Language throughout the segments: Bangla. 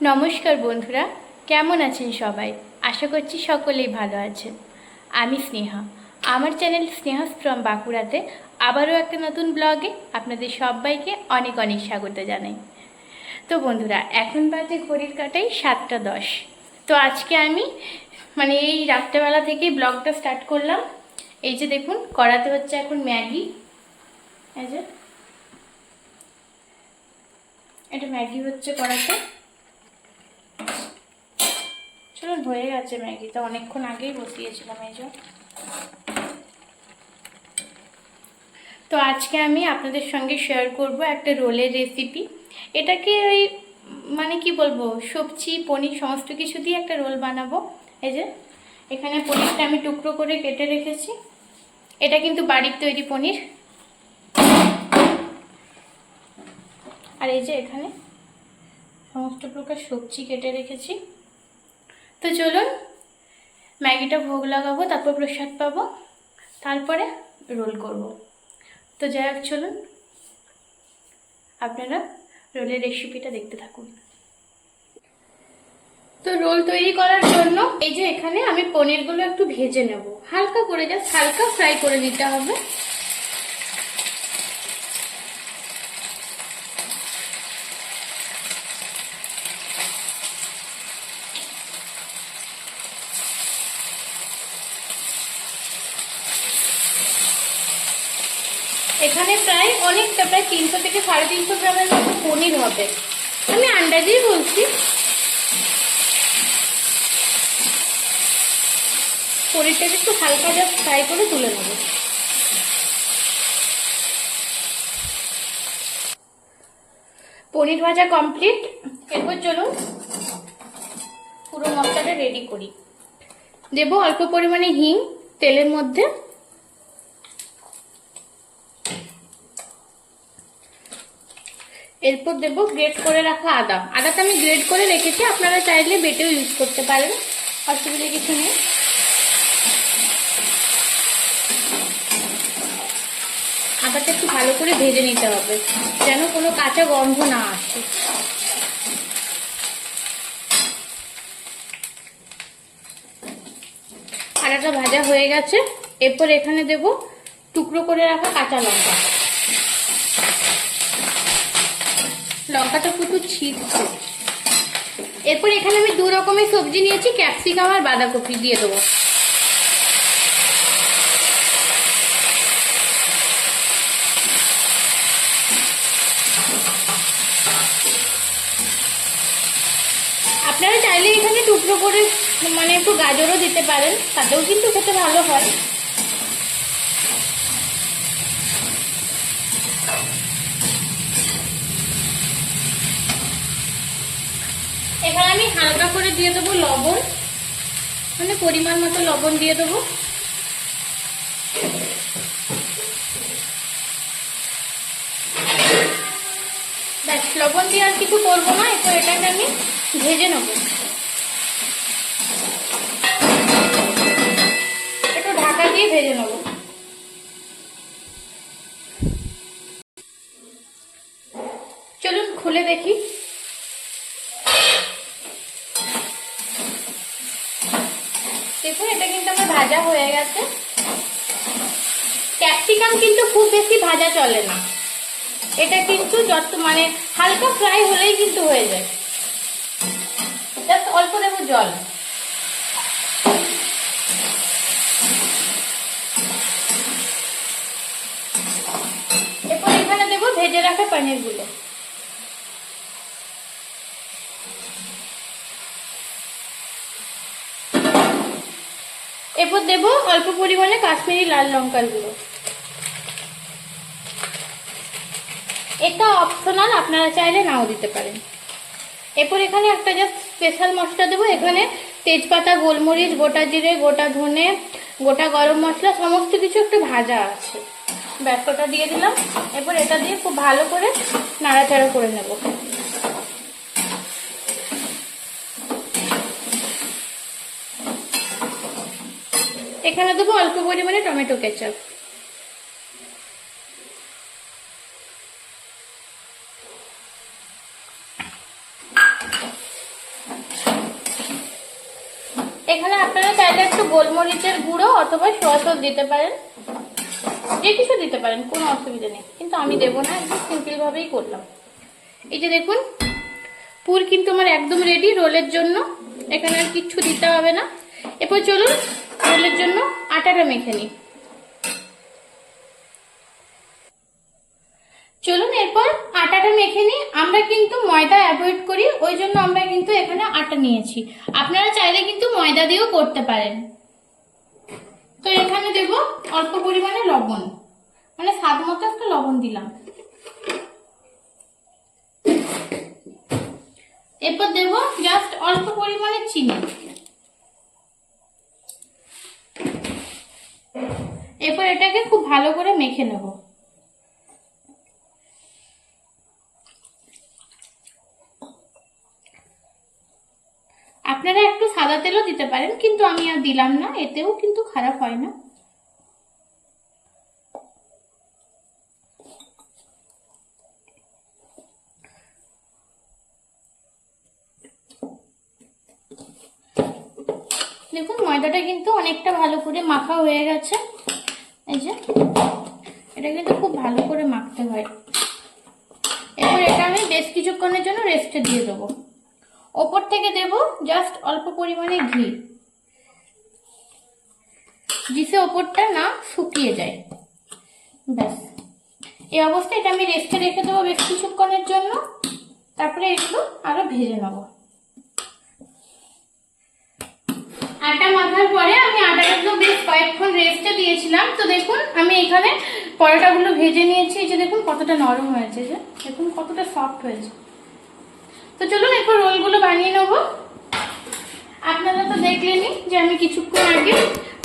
নমস্কার বন্ধুরা, কেমন আছেন সবাই? আশা করছি সকলেই ভালো আছেন। আমি স্নেহা, আমার চ্যানেল স্নেহাস ফ্রম বাঁকুড়াতে আবারও একটা নতুন ব্লগে আপনাদের সবাইকে অনেক অনেক স্বাগত জানাই। তো বন্ধুরা, এখন বাজে ঘড়ির কাঁটায় 7টা 10। তো আজকে আমি এই রাত্রেবেলা থেকেই ব্লগটা স্টার্ট করলাম। এই যে দেখুন, কড়াতে হচ্ছে এখন ম্যাগি। এই যে এটা ম্যাগি হচ্ছে কড়াতে। চলুন, হয়ে গেছে ম্যাগিটা, অনেকক্ষণ আগেই বসিয়েছিলাম। এই যে, তো আজকে আমি আপনাদের সঙ্গে শেয়ার করব একটা রোলের রেসিপি। এটাকে ওই কি বলবো, সবজি পনির সমস্ত কিছু দিয়ে একটা রোল বানাবো। এই যে এখানে পনিরটা আমি টুকরো করে কেটে রেখেছি। এটা কিন্তু বাড়ির তৈরি পনির। আর এই যে এখানে সমস্ত প্রকার সবজি কেটে রেখেছি। তো চলুন, ম্যাগিটা ভোগ লাগাবো, তারপর প্রসাদ পাবো, তারপরে রোল করব। তো যাই হোক, চলুন আপনারা রোলের রেসিপিটা দেখতে থাকুন। তো রোল তৈরি করার জন্য এই যে এখানে আমি পনিরগুলো একটু ভেজে নেব, হালকা করে, জাস্ট হালকা ফ্রাই করে নিতে হবে। এখানে অনেকটা, প্রায় 300 থেকে 350 গ্রামের মতো পনির হবে। আমি আন্দাজেই বলছি। পনিরটাকে একটু হালকা জাস্ট ফ্রাই করে তুলে নেব। পনির ভাজা কমপ্লিট। এরপর চলুন পুরো মশলাটা রেডি করি। দেব অল্প পরিমাণে হিং তেলের মধ্যে। এরপর দেব গ্রেট করে রাখা আদা। আদাটা আমি গ্রেট করে রেখেছি, আপনারা চাইলে বেটেও ইউজ করতে পারেন, অসুবিধা কিছু নেই। আদাটা একটু ভালো করে ভেজে নিতে হবে, যেন কোনো কাঁচা গন্ধ না আসে। আদাটা ভাজা হয়ে গেছে। এরপর এখানে দেব টুকরো করে রাখা কাঁচা লঙ্কা। লঙ্কাটা প্রচুর ছিটছে। এরপর এখানে আমি 2 রকমের সবজি নিয়েছি, ক্যাপসিকাম আর বাঁধাকপি দিয়ে দেবো। আপনারা চাইলে এখানে টুকরো করে একটু গাজরও দিতে পারেন, তাতেও কিন্তু খেতে ভালো হয়। এখানে আমি হালকা করে দিয়ে দেবো লবণ, পরিমাণ মতো লবণ দিয়ে দেবো। ব্যাস, লবণ দিয়ে আর কিছু করবো না। এরপর এটাকে আমি ভেজে নেবো, একটু ঢাকা দিয়ে ভেজে নেবো। চলুন খুলে দেখি। দেখুন, এটা কিন্তু আমার ভাজা হয়ে গেছে। ক্যাপসিকাম কিন্তু খুব বেশি ভাজা চলে না, এটা কিন্তু যত হালকা ফ্রাই হলেই কিন্তু হয়ে যায়। জাস্ট অল্প দেব জল। এরপর এখানে দেব ভেজে রাখা পনিরগুলো। এরপর দেব অল্প পরিমাণে কাশ্মীরি লাল লঙ্কার গুঁড়ো। এটা অপশনাল, আপনারা চাইলে নাও দিতে পারেন। এরপর এখানে একটা জাস্ট স্পেশাল মশলা দেবো। এখানে তেজপাতা, গোলমরিচ, গোটা জিরে, গোটা ধনে, গোটা গরম মশলা সমস্ত কিছু একটু ভাজা আছে, ব্যাসটা দিয়ে দিলাম। এরপর এটা দিয়ে খুব ভালো করে নাড়াচাড়া করে নেব। এখানে দেবো অল্প পরিমাণে টমেটো কেচাপ। এখানে আপনারা চাইলে একটু গোলমরিচের গুঁড়ো অথবা সসও দিতে পারেন, যে কিছু দিতে পারেন, কোনো অসুবিধা নেই, কিন্তু আমি দেবো না, একদম সিম্পলভাবেই করলাম। এই যে দেখুন, পুর কিন্তু আমার একদম রেডি রোলের জন্য, এখানে আর কিচ্ছু দিতে হবে না। এরপর চলুন রোলের জন্য আটাটা মেখে নিই। চলুন এরপর আটাটা মেখে নিই। আমরা কিন্তু ময়দা অ্যাভয়েড করি, ওই জন্য আমরা কিন্তু এখানে আটা নিয়েছি। আপনারা চাইলে কিন্তু ময়দা দিয়েও করতে পারেন। তো এখানে দেব অল্প পরিমাণে লবণ, মানে স্বাদ মতো একটা লবণ দিলাম। এরপর দেব জাস্ট অল্প পরিমাণে চিনি। এরপর এটাকে খুব ভালো করে মেখে নেব। আপনারা একটু সাদা তেলও দিতে পারেন, কিন্তু আমি আর দিলাম না, এতেও কিন্তু খারাপ হয় না। দেখুন ময়দাটা কিন্তু অনেকটা ভালো করে মাখা হয়ে গেছে। এই যে এটা কিন্তু খুব ভালো করে মাখতে হয়। এরপর এটা আমি বেশ কিছুক্ষণের জন্য রেস্টে দিয়ে দেবো। ওপর থেকে দেব জাস্ট অল্প পরিমাণে ঘি, জিসে ওপরটা না শুকিয়ে যায়। ব্যাস এই অবস্থায় এটা আমি রেস্টে রেখে দেবো বেশ কিছুক্ষণের জন্য। তারপরে এগুলো আরো ভেজে নেব। আটা মাখার পরে আমি আটাটা বেশ কয়েকক্ষণ রেস্টে দিয়েছিলাম। তো দেখুন আমি এখানে পরোটাগুলো ভেজে নিয়েছি। এই যে দেখুন কতটা নরম হয়েছে, যে দেখুন কতটা সফট হয়েছে। তো চলুন এরপর রোলগুলো বানিয়ে নেব। আপনারা তো দেখলেনই যে আমি কিছুক্ষণ আগে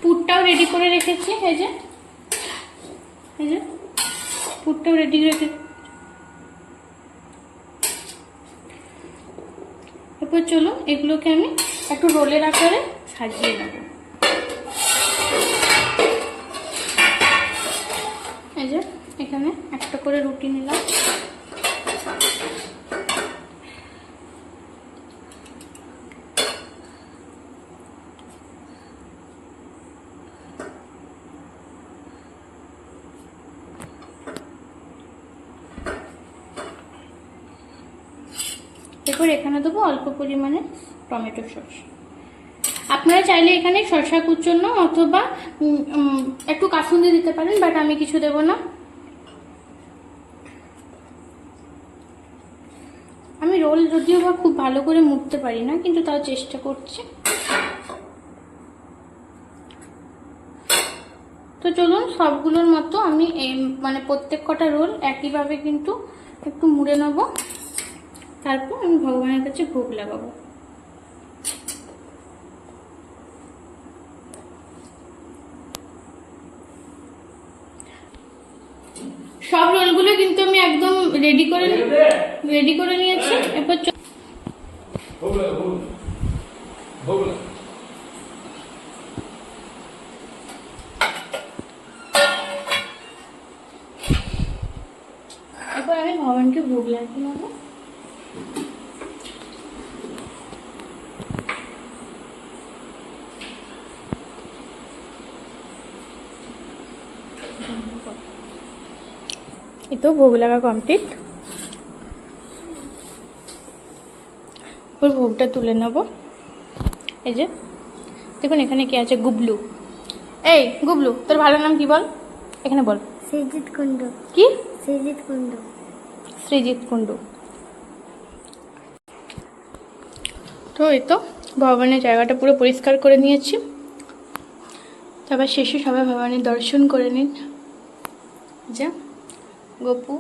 পুরটাও রেডি করে রেখেছি। এই যে পুরটাও রেডি রেখে, এরপর চলুন এগুলোকে আমি একটু রোলের আকারে সাজিয়ে নেব। এই যে এখানে একটা করে রুটি নিলাম। এরপর এখানে দেবো অল্প পরিমাণে টমেটো সস। আপনারা চাইলে এখানে শসা কুচনো অথবা একটু কাসুন্দি দিতে পারেন, বাট আমি কিছু দেব না। আমি রোল যদিও বা খুব ভালো করে মুড়তে পারি না, কিন্তু তাও চেষ্টা করছি। তো চলুন সবগুলোর মতো আমি মানে প্রত্যেক কটা রোল একইভাবে কিন্তু একটু মুড়ে নেব। তারপর আমি ভগবানের কাছে ভোগ লাগাবো। সব রোলগুলো কিন্তু আমি একদম রেডি করে নিয়েছি। এরপর আমি ভগবানকে ভোগ লাগিয়ে নেবো। এই তো ভোগ লাগা কমপ্লিট। ওর ভোগটা তুলে নেব। এই যে দেখুন এখানে কি আছে, গুবলু। এই গুবলু, তোর ভালো নাম কি বল, এখানে বল। সৃজিত কুন্ডু। কি? সৃজিত কুন্ডু। সৃজিত কুন্ডু। তো এই তো ভগবানের জায়গাটা পুরো পরিষ্কার করে নিয়েছি। তারপর শেষে সবাই ভগবানের দর্শন করে নিন। যা গোপু,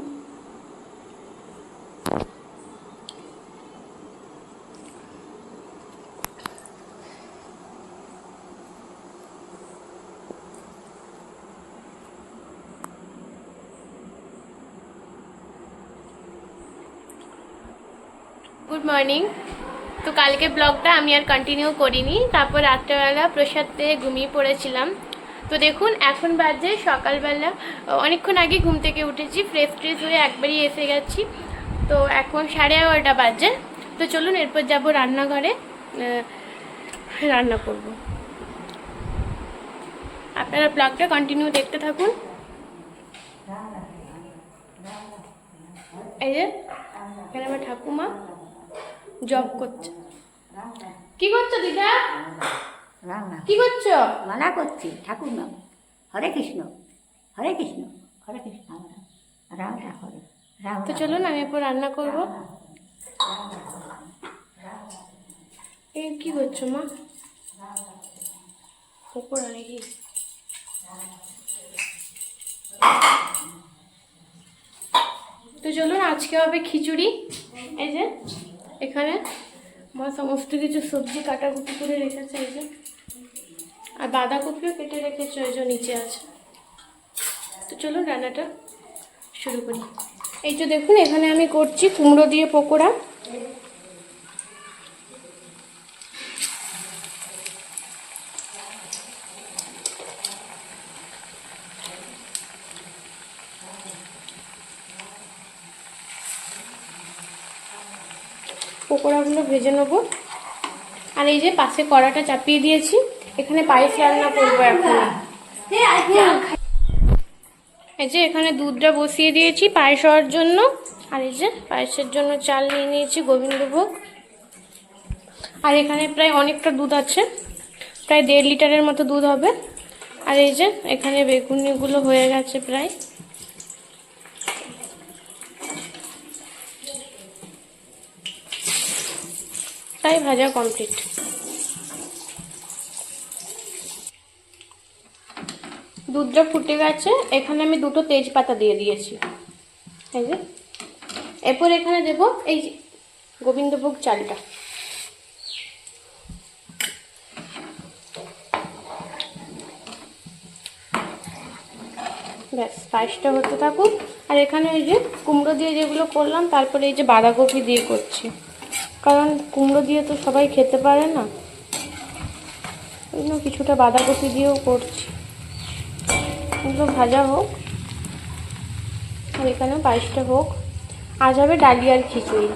গুড মর্নিং। তো কালকে ব্লগটা আমি আর কন্টিনিউ করিনি, তারপর রাত্রেবেলা প্রসাদ পেয়ে ঘুমিয়ে পড়েছিলাম। তো দেখুন এখন বাজে সকালবেলা, অনেকক্ষণ আগে ঘুম থেকে উঠেছি, ফ্রেশ ট্রেশ হয়ে একবারই এসে গেছি। তো এখন 11:30 বাজে। তো চলুন এরপর যাব রান্নাঘরে। রান্না করব। আপনারা ব্লগটা কন্টিনিউ দেখতে থাকুন। এই যে এখানে আমার ঠাকুমা জব করছে। কি করছো দিদা? রান্না কি করছো? রান্না করছি ঠাকুর নাম হরে কৃষ্ণ হরে কৃষ্ণ হরে কৃষ্ণ রাম রাম হরে রাম। তো চলুন আমি এরপর রান্না করব। এই কি করছো মা? পকোড়া নাকি? তো চলুন আজকে হবে খিচুড়ি। এই যে এখানে মা সমস্ত কিছু সবজি কাটাকুটি করে রেখেছে, এই যে আর বাঁধাকপিও কেটে রেখেছে, ওই যে নিচে আছে। তো চলুন রান্নাটা শুরু করি। এই যে দেখুন এখানে আমি করছি কুমড়ো দিয়ে পকোড়া। পকোড়াগুলো ভেজে নেবো। আর এই যে পাশে কড়াটা চাপিয়ে দিয়েছি, এখানে পায়েস রান্না করবো এখন। এই যে এখানে দুধটা বসিয়ে দিয়েছি পায়েস হওয়ার জন্য। আর এই যে পায়েসের জন্য চাল নিয়ে নিয়েছি গোবিন্দভোগ। আর এখানে প্রায় অনেকটা দুধ আছে, প্রায় 1.5 লিটারের মতো দুধ হবে। আর এই যে এখানে বেগুনিগুলো হয়ে গেছে প্রায়। প্রায় ভাজা কমপ্লিট। দুধটা ফুটে গেছে, এখানে আমি 2টো তেজপাতা দিয়ে দিয়েছি। এই যে এরপর এখানে দেব এই গোবিন্দভোগ চালটা। ব্যাস পায়েসটা হতে থাকুক। আর এখানে এই যে কুমড়ো দিয়ে যেগুলো করলাম, তারপরে এই যে বাঁধাকপি দিয়ে করছি, কারণ কুমড়ো দিয়ে তো সবাই খেতে পারে না, ওই জন্য কিছুটা বাঁধাকপি দিয়েও করছি। এগুলো ভাজা হোক আর এখানেও পায়েসটা হোক। আজ হবে ডালিয়ার খিচুড়ি।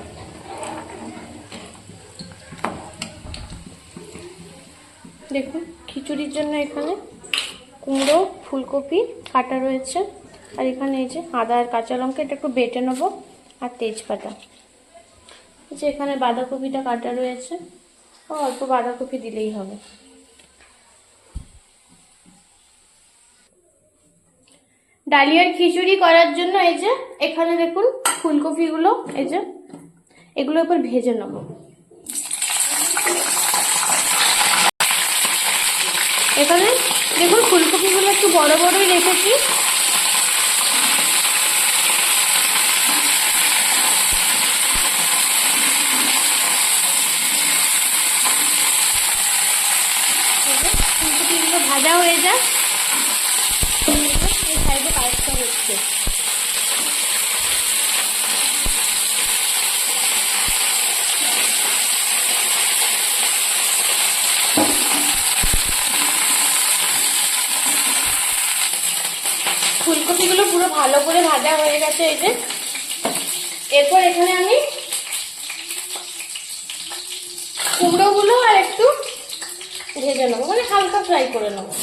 দেখুন খিচুড়ির জন্য এখানে কুমড়ো ফুলকপি কাটা রয়েছে। আর এখানে এই যে আদা আর কাঁচা লঙ্কা, এটা একটু বেটে নেবো, আর তেজপাতা। যে এখানে বাঁধাকপিটা কাটা রয়েছে, অল্প বাঁধাকপি দিলেই হবে। ডালিয়ার খিচুড়ি করার জন্য এই যে এখানে দেখুন ফুলকপিগুলো, এই যে এগুলো এবার ভেজে নেব। এখানে দেখুন ফুলকপিগুলো একটু বড় বড়ই রেখেছি। ফুলকপিগুলো ভাজা হয়ে যায়, এই সাইডে পায়েসটা হচ্ছে। ফুলকপিগুলো পুরো ভালো করে ভাজা হয়ে গেছে। এই যে এরপর এখানে আমি কুমড়োগুলো আর একটু ভেজে নেবো, মানে হালকা ফ্রাই করে নেবো।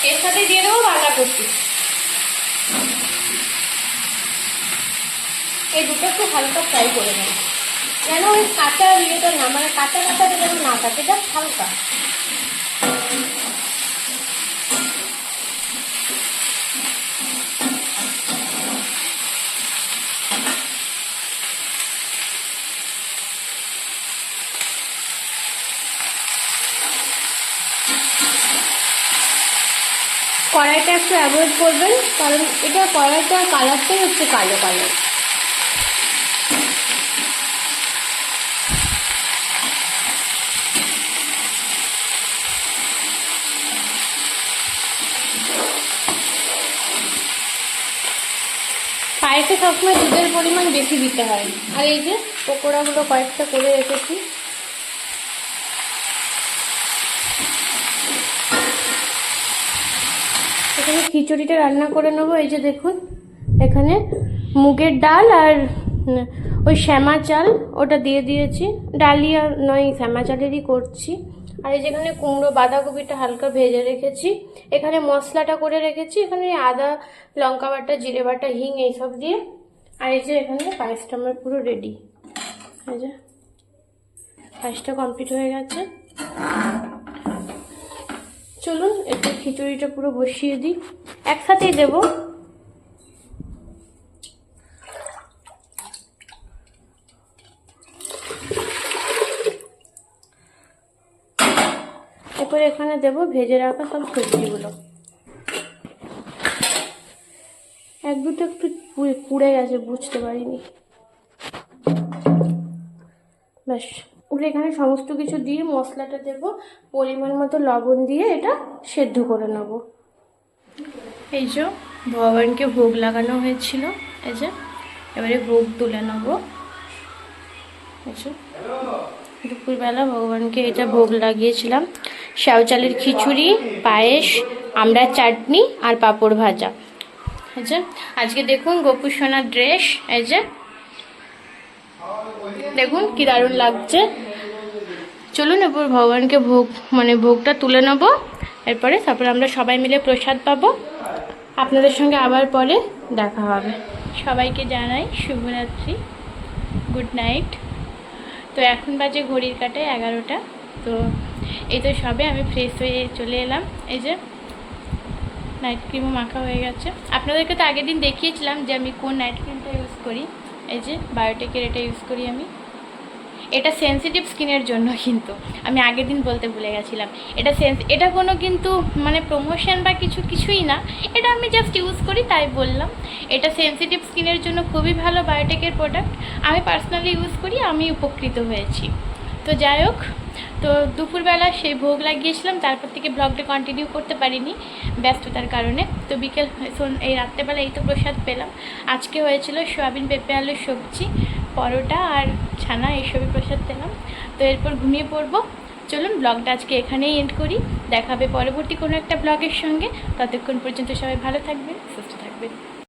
এর সাথে দিয়ে দেবো বাঁধাকপি। এই দুটো একটু হালকা ফ্রাই করে নেব, যেন ওই কাঁচা ইয়েটা না, মানে কাঁচা কাঁচাটা যেন না থাকে, জাস্ট হালকা। কড়াইটা একটু অ্যাভয়েড করবেন, কারণ এটা কড়াইটার কালারটাই হচ্ছে কালো কালার। পায়েসে সবসময় দুধের পরিমাণ বেশি দিতে হয়। আর এই যে পকোড়াগুলো কয়েকটা করে রেখেছি, এখানে খিচুড়িটা রান্না করে নেবো। এই যে দেখুন, এখানে মুগের ডাল আর ওই শ্যামা চাল ওটা দিয়ে দিয়েছি। ডালিয়া নয়, শ্যামা চালেরই করছি। আর এই যেখানে কুমড়ো বাঁধাকপিটা হালকা ভেজে রেখেছি। এখানে মশলাটা করে রেখেছি, এখানে আদা, লঙ্কা বাটা, জিরে বাটা, হিং এইসব দিয়ে। আর এই যে এখানে পায়েসটা আমার পুরো রেডি। এই যে পায়েসটা কমপ্লিট হয়ে গেছে। চলুন একটু খিচুড়িটা পুরো বসিয়ে দিই, একসাথেই দেবো। এরপরে এখানে দেবো ভেজে রাখা সব সবজিগুলো। এক দুটো একটু পুড়ে গেছে, বুঝতে পারিনি। ব্যাস, ওগুলো এখানে সমস্ত কিছু দিয়ে মশলাটা দেবো, পরিমাণ মতো লবণ দিয়ে এটা সেদ্ধ করে নেব। এই যে ভগবানকে ভোগ লাগানো হয়েছিল, এই যে এবারে ভোগ তুলে নেব। এই যে দুপুরবেলা ভগবানকে এটা ভোগ লাগিয়েছিলাম। শ্যাও চালের খিচুড়ি, পায়েস, আমড়ার চাটনি আর পাঁপড় ভাজা। এই যে আজকে দেখুন গোপু সোনার ড্রেস, এই যে দেখুন কি দারুণ লাগছে। চলুন এরপর ভগবানকে ভোগটা তুলে নেবো। এরপরে তারপরে আমরা সবাই মিলে প্রসাদ পাবো। আপনাদের সঙ্গে আবার পরে দেখা হবে। সবাইকে জানাই শুভরাত্রি, গুড নাইট। তো এখন বাজে ঘড়ির কাঁটায় 11টা। তো এই তো সবে আমি ফ্রেশ হয়ে চলে এলাম। এই যে নাইট ক্রিমও মাখা হয়ে গেছে। আপনাদেরকে তো আগের দিন দেখিয়েছিলাম যে আমি কোন নাইট ক্রিমটা ইউজ করি। এই যে বায়োটেকের এটা ইউজ করি আমি। এটা সেন্সিটিভ স্কিনের জন্য, কিন্তু আমি আগের দিন বলতে ভুলে গেছিলাম। এটা কোনো কিন্তু মানে প্রমোশন বা কিছুই না, এটা আমি জাস্ট ইউজ করি তাই বললাম। এটা সেন্সিটিভ স্কিনের জন্য খুবই ভালো বায়োটেকের প্রোডাক্ট। আমি পার্সোনালি ইউজ করি, আমি উপকৃত হয়েছি। তো যাই হোক, তো দুপুরবেলা সেই ভোগ লাগিয়েছিলাম, তারপর থেকে ব্লগটা কন্টিনিউ করতে পারিনি ব্যস্ততার কারণে। তো এই রাত্রেবেলা এই তো প্রসাদ পেলাম। আজকে হয়েছিল সোয়াবিন পেঁপে আলুর সবজি, পরোটা আর ছানা, এইসবই প্রসাদ পেলাম। তো এরপর ঘুমিয়ে পড়বো। চলুন ব্লগটা আজকে এখানেই এন্ড করি। দেখা হবে পরবর্তী কোনো একটা ব্লগের সঙ্গে। ততক্ষণ পর্যন্ত সবাই ভালো থাকবেন, সুস্থ থাকবেন।